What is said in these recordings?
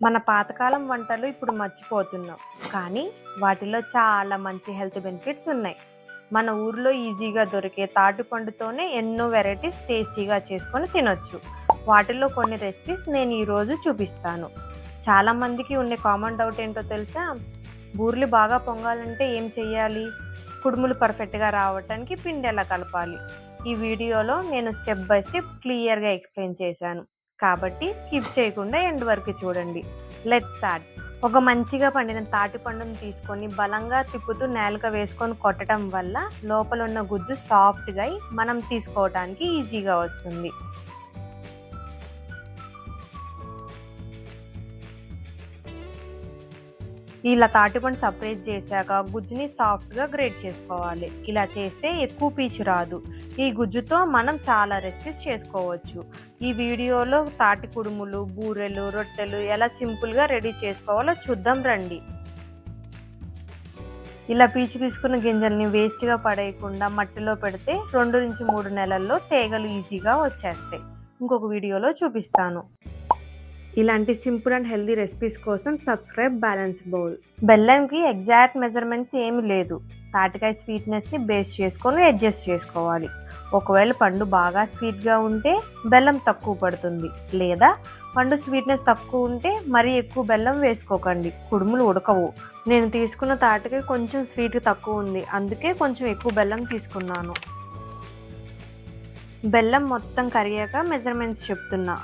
మన పాతకాలం వంటలు ఇప్పుడు మర్చిపోతున్నాం, కానీ వాటిలో చాలా మంచి హెల్త్ బెనిఫిట్స్ ఉన్నాయి. మన ఊర్లో ఈజీగా దొరికే తాటిపండుతోనే ఎన్నో వెరైటీస్ టేస్టీగా చేసుకొని తినొచ్చు. వాటిలో కొన్ని రెసిపీస్ నేను ఈరోజు చూపిస్తాను. చాలామందికి ఉండే కామన్ డౌట్ ఏంటో తెలుసా? బూరెలు బాగా పొంగాలంటే ఏం చెయ్యాలి? కుడుములు పర్ఫెక్ట్గా రావటానికి పిండి ఎలా కలపాలి? ఈ వీడియోలో నేను స్టెప్ బై స్టెప్ క్లియర్గా ఎక్స్ప్లెయిన్ చేశాను, కాబట్టి స్కిప్ చేయకుండా ఎండ్ వరకు చూడండి. Let's start. ఒక మంచిగా పండిన తాటి పండును తీసుకొని బలంగా తిప్పుతూ నేలక వేసుకొని కొట్టడం వల్ల లోపల ఉన్న గుజ్జు సాఫ్ట్గా అయి మనం తీసుకోవడానికి ఈజీగా వస్తుంది. ఇలా తాటిపండు సపరేట్ చేశాక గుజ్జుని సాఫ్ట్గా గ్రేట్ చేసుకోవాలి. ఇలా చేస్తే ఎక్కువ పీచు రాదు. ఈ గుజ్జుతో మనం చాలా రెసిపీస్ చేసుకోవచ్చు. ఈ వీడియోలో తాటి కుడుములు, బూరెలు, రొట్టెలు ఎలా సింపుల్గా రెడీ చేసుకోవాలో చూద్దాం రండి. ఇలా పీచు తీసుకున్న గింజల్ని వేస్ట్గా పడేయకుండా మట్టిలో పెడితే 2 నుంచి 3 నెలల్లో తీగలు ఈజీగా వచ్చేస్తాయి. ఇంకొక వీడియోలో చూపిస్తాను. ఇలాంటి సింపుల్ అండ్ హెల్దీ రెసిపీస్ కోసం సబ్స్క్రైబ్ బ్యాలెన్స్డ్ బౌల్. బెల్లంకి ఎగ్జాక్ట్ మెజర్మెంట్స్ ఏమి లేదు. తాటికాయ స్వీట్నెస్ని బేస్ చేసుకొని అడ్జస్ట్ చేసుకోవాలి. ఒకవేళ పండు బాగా స్వీట్గా ఉంటే బెల్లం తక్కువ పడుతుంది, లేదా పండు స్వీట్నెస్ తక్కువ ఉంటే మరీ ఎక్కువ బెల్లం వేసుకోకండి, కుడుములు ఉడకవు. నేను తీసుకున్న తాటికాయ కొంచెం స్వీట్ తక్కువ ఉంది, అందుకే కొంచెం ఎక్కువ బెల్లం తీసుకున్నాను. బెల్లం మొత్తం కరిగాక మెజర్మెంట్స్ చెప్తున్నా.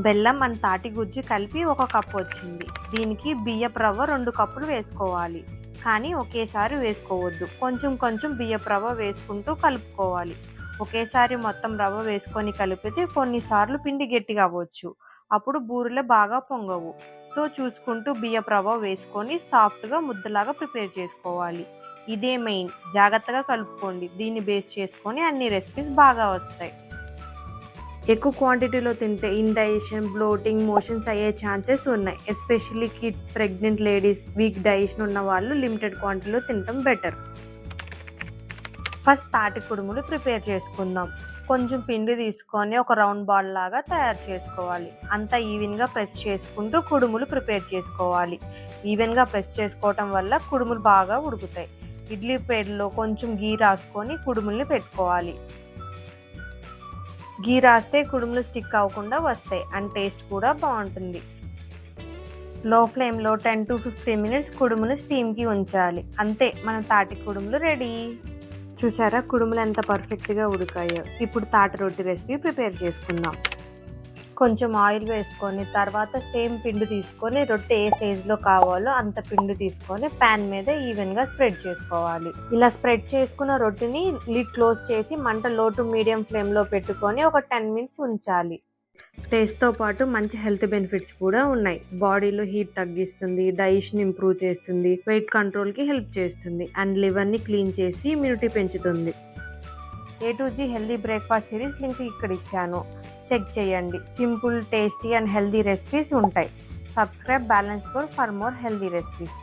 బెల్లం అండ్ తాటి గుజ్జు కలిపి 1 కప్పు వచ్చింది. దీనికి బియ్యపు రవ్వ 2 కప్పులు వేసుకోవాలి, కానీ ఒకేసారి వేసుకోవద్దు. కొంచెం కొంచెం బియ్యపు రవ్వ వేసుకుంటూ కలుపుకోవాలి. ఒకేసారి మొత్తం రవ్వ వేసుకొని కలిపితే కొన్నిసార్లు పిండి గట్టిగా అవ్వచ్చు, అప్పుడు బూరెలు బాగా పొంగవు. సో చూసుకుంటూ బియ్యపు రవ్వ వేసుకొని సాఫ్ట్గా ముద్దలాగా ప్రిపేర్ చేసుకోవాలి. ఇదే మెయిన్, జాగ్రత్తగా కలుపుకోండి. దీన్ని బేస్ చేసుకొని అన్ని రెసిపీస్ బాగా వస్తాయి. ఎక్కువ క్వాంటిటీలో తింటే ఇండైజెషన్, బ్లోటింగ్, మోషన్స్ అయ్యే ఛాన్సెస్ ఉన్నాయి. Especially kids, pregnant ladies, week digestion ఉన్న వాళ్ళు లిమిటెడ్ క్వాంటిటీలో తినడం బెటర్. ఫస్ట్ తాటి కుడుములు ప్రిపేర్ చేసుకుందాం. కొంచెం పిండి తీసుకొని ఒక రౌండ్ బాల్ లాగా తయారు చేసుకోవాలి. అంతా ఈవెన్గా ప్రెస్ చేసుకుంటూ కుడుములు ప్రిపేర్ చేసుకోవాలి. ఈవెన్గా ప్రెస్ చేసుకోవటం వల్ల కుడుములు బాగా ఉడుకుతాయి. ఇడ్లీ ప్లేట్లో కొంచెం గీ రాసుకొని కుడుముల్ని పెట్టుకోవాలి. గీ రాస్తే కుడుములు స్టిక్ అవ్వకుండా వస్తాయి అండ్ టేస్ట్ కూడా బాగుంటుంది. లో ఫ్లేమ్లో 10 to 15 minutes కుడుములు స్టీమ్కి ఉంచాలి. అంతే, మన తాటి కుడుములు రెడీ. చూసారా కుడుములు ఎంత పర్ఫెక్ట్గా ఉడికాయో. ఇప్పుడు తాటి రొట్టి రెసిపీ ప్రిపేర్ చేసుకుందాం. కొంచెం ఆయిల్ వేసుకొని తర్వాత సేమ్ పిండి తీసుకొని రొట్టె ఏ సైజులో కావాలో అంత పిండి తీసుకొని ప్యాన్ మీద ఈవెన్గా స్ప్రెడ్ చేసుకోవాలి. ఇలా స్ప్రెడ్ చేసుకున్న రొట్టెని లిడ్ క్లోజ్ చేసి మంట లో టు మీడియం ఫ్లేమ్లో పెట్టుకొని ఒక 10 minutes ఉంచాలి. టేస్ట్తో పాటు మంచి హెల్త్ బెనిఫిట్స్ కూడా ఉన్నాయి. బాడీలో హీట్ తగ్గిస్తుంది, డైజెషన్ ఇంప్రూవ్ చేస్తుంది, వెయిట్ కంట్రోల్కి హెల్ప్ చేస్తుంది అండ్ లివర్ని క్లీన్ చేసి ఇమ్యూనిటీ పెంచుతుంది. A to G healthy breakfast series link ఇక్కడ ఇచ్చాను, చెక్ చేయండి. Simple, tasty and healthy recipes ఉంటాయి. Subscribe balance for more healthy recipes.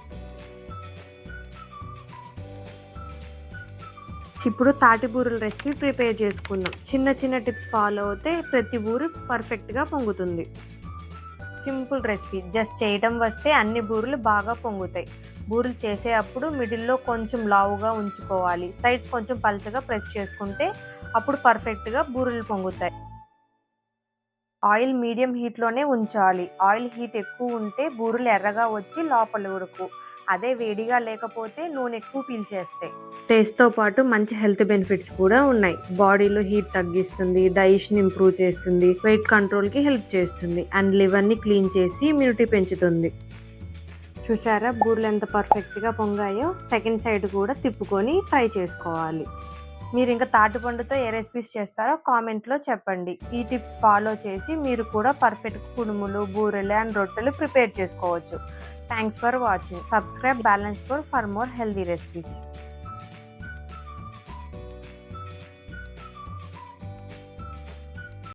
ఇప్పుడు తాటి బూరెల రెసిపీ ప్రిపేర్ చేసుకుందాం. చిన్న చిన్న టిప్స్ ఫాలో అవుతే ప్రతి బూరె పర్ఫెక్ట్గా పొంగుతుంది. సింపుల్ రెసిపీ, జస్ట్ చేయడం వస్తే అన్ని బూరెలు బాగా పొంగుతాయి. బూరెలు చేసేటప్పుడు మిడిల్లో కొంచెం లావుగా ఉంచుకోవాలి. సైడ్స్ కొంచెం పల్చగా ప్రెస్ చేసుకుంటే అప్పుడు పర్ఫెక్ట్గా బూరెలు పొంగుతాయి. ఆయిల్ మీడియం హీట్లోనే ఉంచాలి. ఆయిల్ హీట్ ఎక్కువ ఉంటే బూరెలు ఎర్రగా వచ్చి లోపల ఉడుకు. అదే వేడిగా లేకపోతే నూనె ఎక్కువ పీల్చేస్తాయి. టేస్ట్తో పాటు మంచి హెల్త్ బెనిఫిట్స్ కూడా ఉన్నాయి. బాడీలో హీట్ తగ్గిస్తుంది, డైజెషన్ ఇంప్రూవ్ చేస్తుంది, వెయిట్ కంట్రోల్కి హెల్ప్ చేస్తుంది అండ్ లివర్ని క్లీన్ చేసి ఇమ్యూనిటీ పెంచుతుంది. చూసారా బూరెలు ఎంత పర్ఫెక్ట్గా పొంగాయో. సెకండ్ సైడ్ కూడా తిప్పుకొని ఫ్రై చేసుకోవాలి. మీరు ఇంకా తాటిపండుతో ఏ రెసిపీస్ చేస్తారో కామెంట్లో చెప్పండి. ఈ టిప్స్ ఫాలో చేసి మీరు కూడా పర్ఫెక్ట్ కుడుములు, బూరెలు అండ్ రొట్టెలు ప్రిపేర్ చేసుకోవచ్చు. Thanks for watching. Subscribe balance for more healthy recipes.